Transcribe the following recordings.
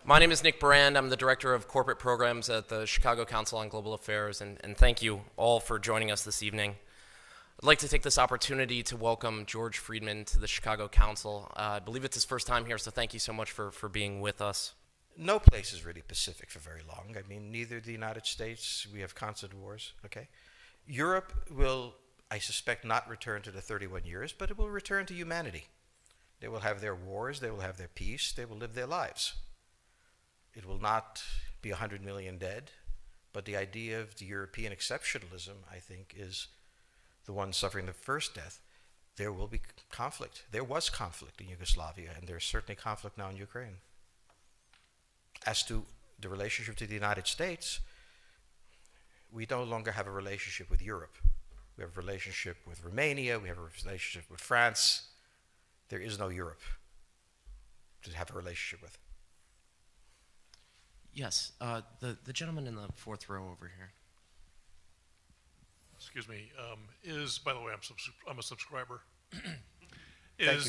My name is Nick Brand. I'm the Director of Corporate Programs at the Chicago Council on Global Affairs, and thank you all for joining us this evening. I'd like to take this opportunity to welcome George Friedman to the Chicago Council. I believe it's his first time here, so thank you so much for being with us. No place is really pacific for very long. I mean, neither the United States, we have constant wars, okay? Europe will, I suspect, not return to the 31 years, but it will return to humanity. They will have their wars, they will have their peace, they will live their lives. It will not be 100 million dead, but the idea of the European exceptionalism, I think, is the one suffering the first death. There will be conflict. There was conflict in Yugoslavia, and there's certainly conflict now in Ukraine. As to the relationship to the United States, we no longer have a relationship with Europe. We have a relationship with Romania, we have a relationship with France. There is no Europe to have a relationship with. Yes, the gentleman in the fourth row over here. Excuse me. By the way, I'm a subscriber. Thank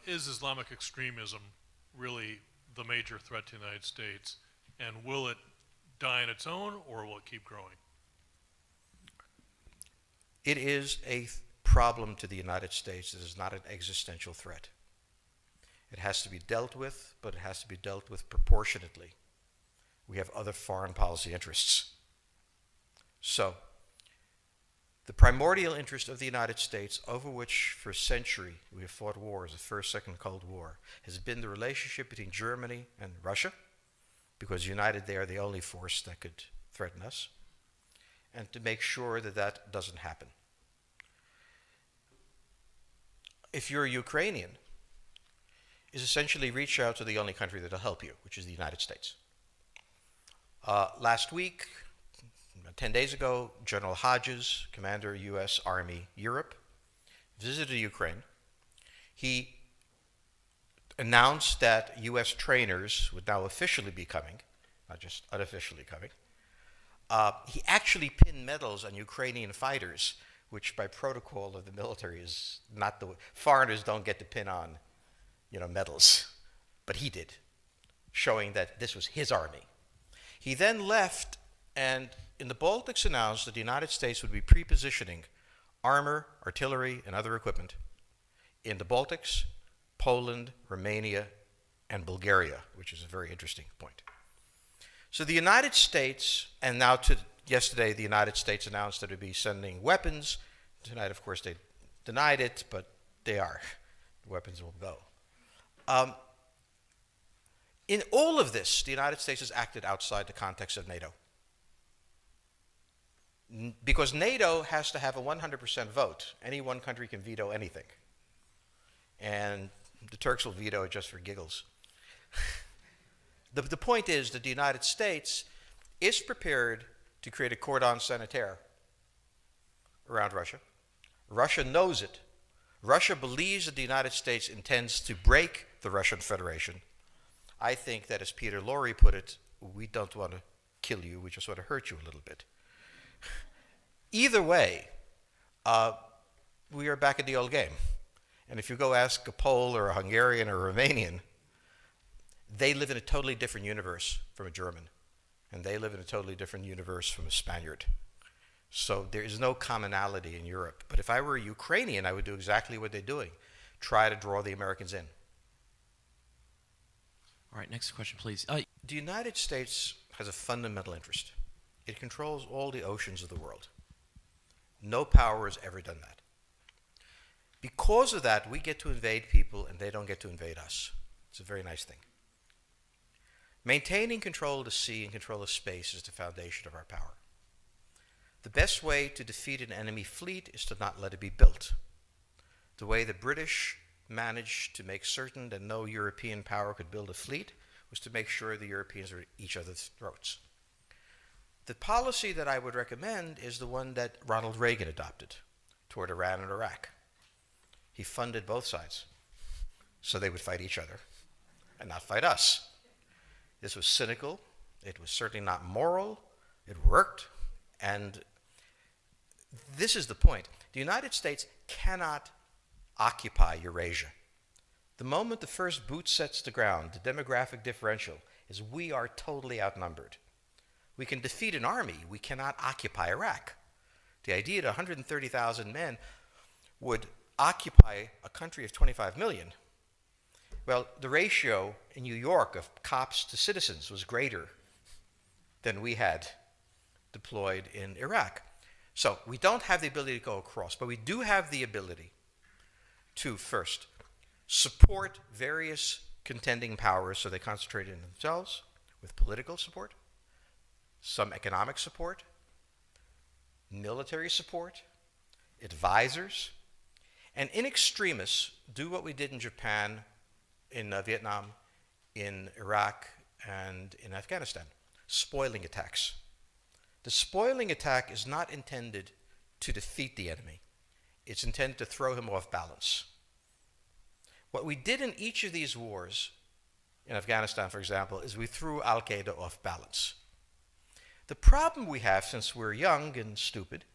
Is Islamic extremism really the major threat to the United States, and will it die on its own, or will it keep growing? It is a problem to the United States. It is not an existential threat. It has to be dealt with, but it has to be dealt with proportionately. We have other foreign policy interests. So, the primordial interest of the United States, over which for a century we have fought wars, the First, Second Cold War, has been the relationship between Germany and Russia, because united they are the only force that could threaten us, and to make sure that that doesn't happen. If you're a Ukrainian, is essentially reach out to the only country that will help you, which is the United States. Last week, 10 days ago, General Hodges, Commander U.S. Army Europe, visited Ukraine. He announced that U.S. trainers would now officially be coming, not just unofficially coming. He actually pinned medals on Ukrainian fighters, which by protocol of the military is not the way. Foreigners don't get to pin on, medals, but he did, showing that this was his army. He then left and in the Baltics announced that the United States would be pre-positioning armor, artillery, and other equipment in the Baltics, Poland, Romania, and Bulgaria, which is a very interesting point. So the United States, and now yesterday the United States announced that it would be sending weapons. Tonight, of course, they denied it, but they are. The weapons will go. In all of this, the United States has acted outside the context of NATO. Because NATO has to have a 100% vote. Any one country can veto anything. And the Turks will veto it just for giggles. The point is that the United States is prepared to create a cordon sanitaire around Russia. Russia knows it. Russia believes that the United States intends to break the Russian Federation. I think that, as Peter Lorre put it, we don't want to kill you, we just want to hurt you a little bit. Either way, we are back in the old game. And if you go ask a Pole or a Hungarian or a Romanian, they live in a totally different universe from a German. And they live in a totally different universe from a Spaniard. So there is no commonality in Europe. But if I were a Ukrainian, I would do exactly what they're doing. Try to draw the Americans in. All right, next question, please. The United States has a fundamental interest. It controls all the oceans of the world. No power has ever done that. Because of that, we get to invade people and they don't get to invade us. It's a very nice thing. Maintaining control of the sea and control of space is the foundation of our power. The best way to defeat an enemy fleet is to not let it be built. The way the British managed to make certain that no European power could build a fleet was to make sure the Europeans were at each other's throats. The policy that I would recommend is the one that Ronald Reagan adopted toward Iran and Iraq. He funded both sides so they would fight each other and not fight us. This was cynical. It was certainly not moral. It worked. And this is the point. The United States cannot occupy Eurasia. The moment the first boot sets the ground, the demographic differential is we are totally outnumbered. We can defeat an army. We cannot occupy Iraq. The idea that 130,000 men would occupy a country of 25 million, well, the ratio in New York of cops to citizens was greater than we had deployed in Iraq. So we don't have the ability to go across, but we do have the ability to, first, support various contending powers so they concentrate in themselves with political support, some economic support, military support, advisors, and in extremis, do what we did in Japan, in Vietnam, in Iraq, and in Afghanistan, spoiling attacks. The spoiling attack is not intended to defeat the enemy. It's intended to throw him off balance. What we did in each of these wars, in Afghanistan, for example, is we threw Al-Qaeda off balance. The problem we have, since we're young and stupid,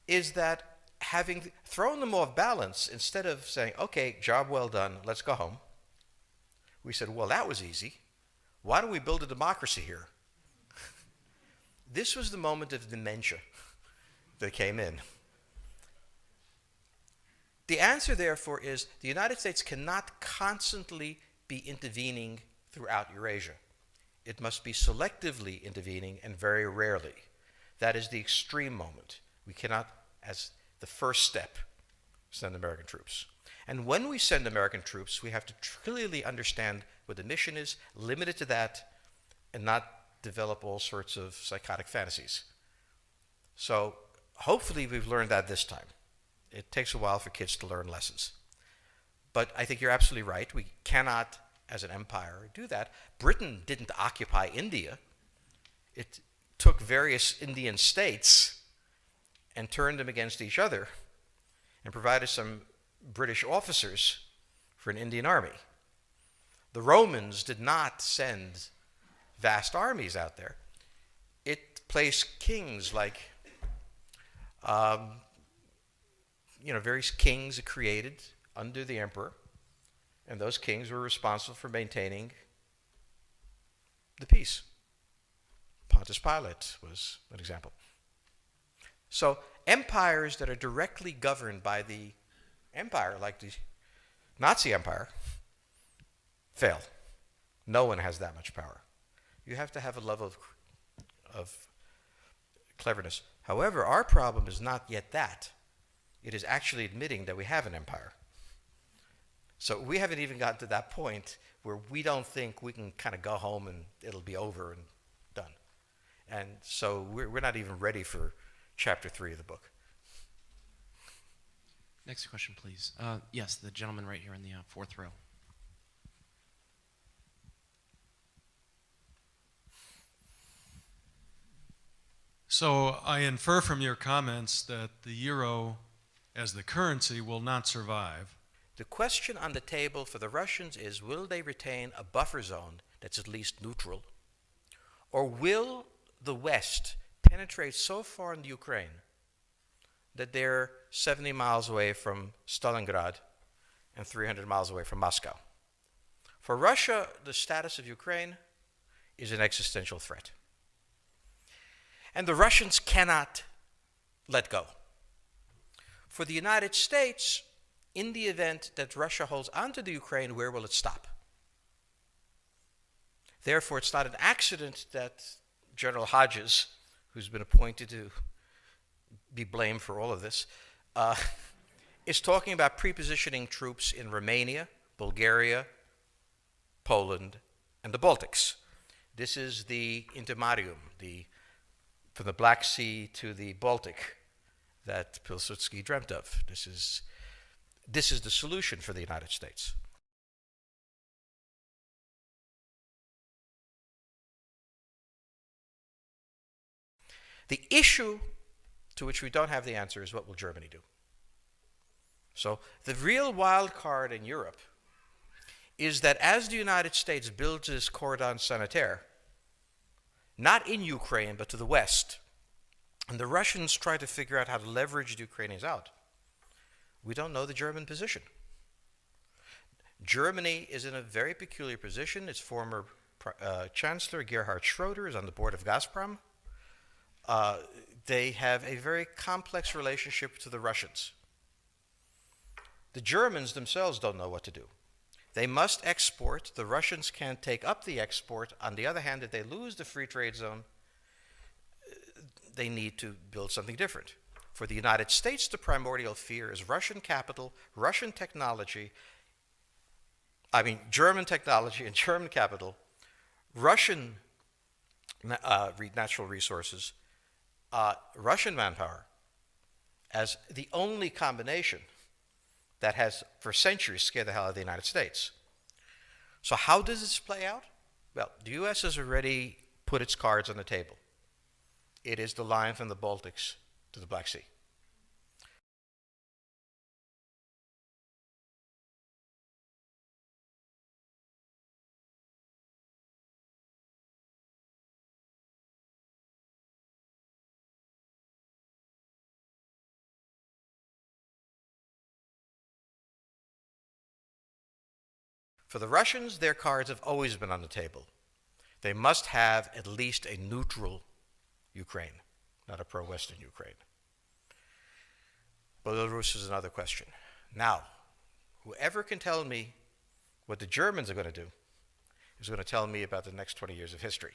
is that having thrown them off balance, instead of saying, okay, job well done, let's go home, we said, well, that was easy. Why don't we build a democracy here? This was the moment of dementia that came in. The answer, therefore, is the United States cannot constantly be intervening throughout Eurasia. It must be selectively intervening and very rarely. That is the extreme moment. We cannot, as the first step, send American troops. And when we send American troops, we have to clearly understand what the mission is, limit it to that, and not develop all sorts of psychotic fantasies. So hopefully we've learned that this time. It takes a while for kids to learn lessons. But I think you're absolutely right. We cannot, as an empire, do that. Britain didn't occupy India. It took various Indian states and turned them against each other and provided some British officers for an Indian army. The Romans did not send vast armies out there. It placed kings like, various kings it created under the emperor, and those kings were responsible for maintaining the peace. Pontius Pilate was an example. So empires that are directly governed by the empire, like the Nazi Empire, fail. No one has that much power. You have to have a level of cleverness. However, our problem is not yet that. It is actually admitting that we have an empire. So we haven't even gotten to that point where we don't think we can kind of go home and it'll be over and done. And so we're not even ready for chapter 3 of the book. Next question, please. Yes, the gentleman right here in the fourth row. So I infer from your comments that the euro as the currency will not survive. The question on the table for the Russians is, will they retain a buffer zone that's at least neutral? Or will the West penetrate so far in the Ukraine that they're 70 miles away from Stalingrad and 300 miles away from Moscow? For Russia, the status of Ukraine is an existential threat. And the Russians cannot let go. For the United States, in the event that Russia holds onto the Ukraine, where will it stop? Therefore, it's not an accident that General Hodges, who's been appointed to be blamed for all of this, is talking about prepositioning troops in Romania, Bulgaria, Poland, and the Baltics. This is the intermarium, from the Black Sea to the Baltic, that Pilsudski dreamt of. This is the solution for the United States. The issue to which we don't have the answer is, what will Germany do? So the real wild card in Europe is that as the United States builds this cordon sanitaire, not in Ukraine, but to the west, and the Russians try to figure out how to leverage the Ukrainians out, we don't know the German position. Germany is in a very peculiar position. Its former Chancellor Gerhard Schroeder is on the board of Gazprom. They have a very complex relationship to the Russians. The Germans themselves don't know what to do. They must export. The Russians can't take up the export. On the other hand, if they lose the free trade zone, they need to build something different. For the United States, the primordial fear is Russian capital, Russian technology, German technology and German capital, Russian natural resources, Russian manpower, as the only combination that has for centuries scared the hell out of the United States. So how does this play out? Well, the U.S. has already put its cards on the table. It is the line from the Baltics to the Black Sea. For the Russians, their cards have always been on the table. They must have at least a neutral Ukraine, not a pro-Western Ukraine. Belarus is another question. Now, whoever can tell me what the Germans are going to do is going to tell me about the next 20 years of history.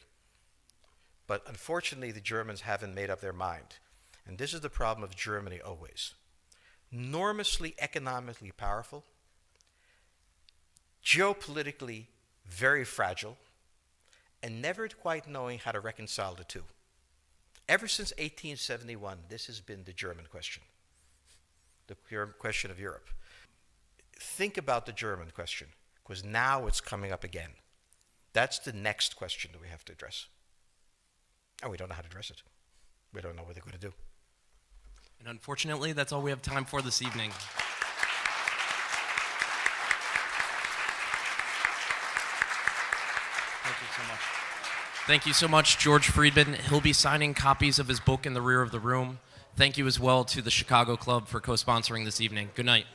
But unfortunately, the Germans haven't made up their mind. And this is the problem of Germany always. Enormously economically powerful, geopolitically very fragile, and never quite knowing how to reconcile the two. Ever since 1871, this has been the German question, the question of Europe. Think about the German question, because now it's coming up again. That's the next question that we have to address. And we don't know how to address it. We don't know what they're going to do. And unfortunately, that's all we have time for this evening. Thank you so much. Thank you so much, George Friedman. He'll be signing copies of his book in the rear of the room. Thank you as well to the Chicago Club for co-sponsoring this evening. Good night.